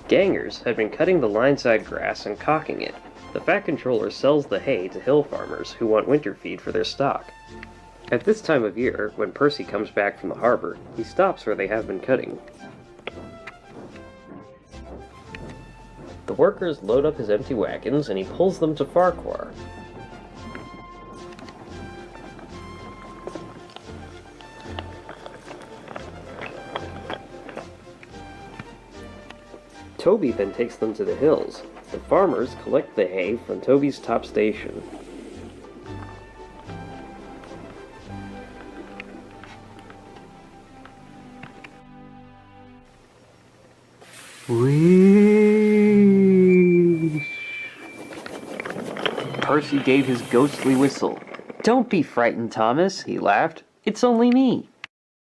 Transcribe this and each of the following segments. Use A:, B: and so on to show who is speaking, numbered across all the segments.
A: Gangers had been cutting the line-side grass and caulking it. The Fat Controller sells the hay to hill farmers who want winter feed for their stock. At this time of year, when Percy comes back from the harbor, he stops where they have been cutting. The workers load up his empty wagons and he pulls them to Farquhar. Toby then takes them to the hills. The farmers collect the hay from Toby's top station. Whee! Percy gave his ghostly whistle. "Don't be frightened, Thomas," he laughed. "It's only me."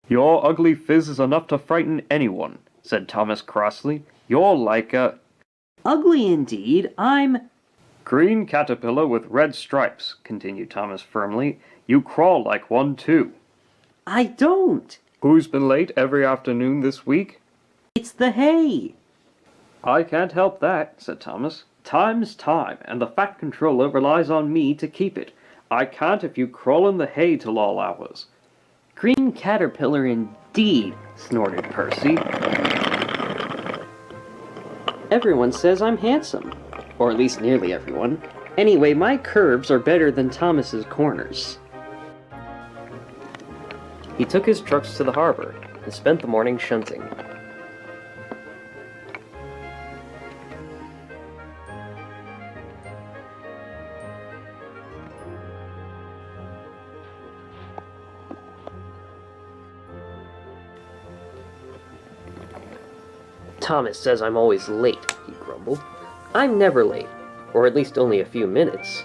B: "Your ugly phiz is enough to frighten anyone," said Thomas crossly. "You're like a
A: "Ugly indeed, I'm—"
B: green caterpillar with red stripes," continued Thomas firmly. "You crawl like one, too."
A: "I don't!
B: Who's been late every afternoon this week?"
A: It's the hay!"
B: "I can't help that," said Thomas. "Time's time, and the Fat Controller relies on me to keep it. I can't if you crawl in the hay till all hours."
A: "Green caterpillar indeed," snorted Percy. "Everyone says I'm handsome. Or at least nearly everyone. Anyway, my curves are better than Thomas's corners." He took his trucks to the harbor and spent the morning shunting. "Thomas says I'm always late," he grumbled. "I'm never late, or at least only a few minutes."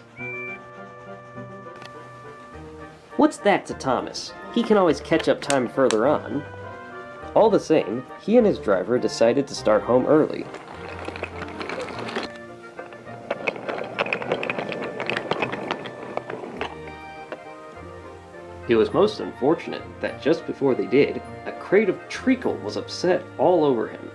A: What's that to Thomas? He can always catch up time further on. All the same, he and his driver decided to start home early. It was most unfortunate that just before they did, a crate of treacle was upset all over him.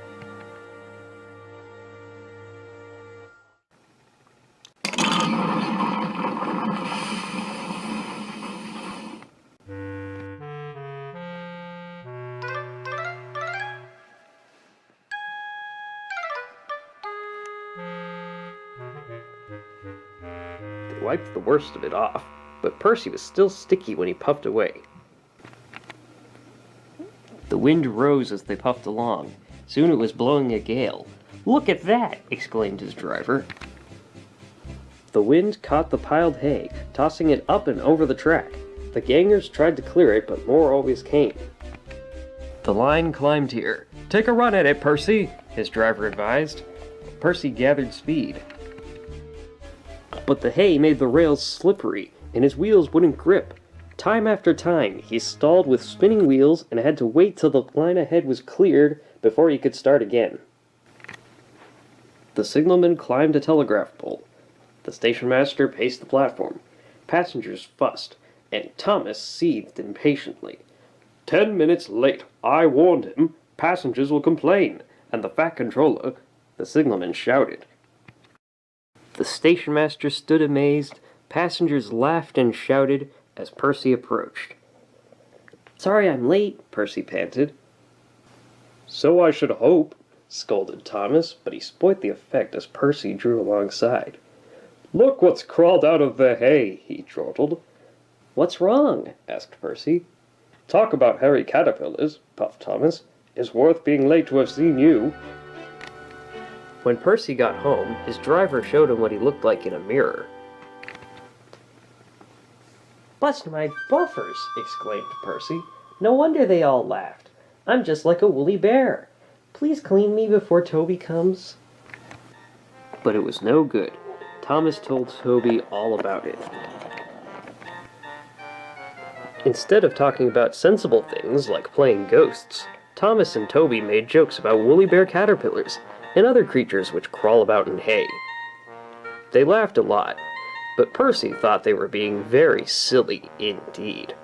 A: They wiped the worst of it off, but Percy was still sticky when he puffed away. The wind rose as they puffed along. Soon it was blowing a gale. "Look at that!" exclaimed his driver. The wind caught the piled hay, tossing it up and over the track. The gangers tried to clear it, but more always came. The line climbed here. "Take a run at it, Percy," his driver advised. Percy gathered speed. But the hay made the rails slippery, and his wheels wouldn't grip. Time after time, he stalled with spinning wheels and had to wait till the line ahead was cleared before he could start again. The signalman climbed a telegraph pole. The station master paced the platform. Passengers fussed, and Thomas seethed impatiently. 10 minutes late. I warned him. Passengers will complain. And the Fat Controller," the signalman shouted. The station master stood amazed. Passengers laughed and shouted as Percy approached. "Sorry I'm late," Percy panted. "So I should hope," scolded Thomas, but he spoilt the effect as Percy drew alongside. "Look what's crawled out of the hay," he chortled. "What's wrong?" asked Percy. "Talk about hairy caterpillars," puffed Thomas. "It's worth being late to have seen you." When Percy got home, his driver showed him what he looked like in a mirror. "Bust my buffers!" exclaimed Percy. "No wonder they all laughed. I'm just like a woolly bear. Please clean me before Toby comes." But it was no good. Thomas told Toby all about it. Instead of talking about sensible things like playing ghosts, Thomas and Toby made jokes about woolly bear caterpillars and other creatures which crawl about in hay. They laughed a lot, but Percy thought they were being very silly indeed.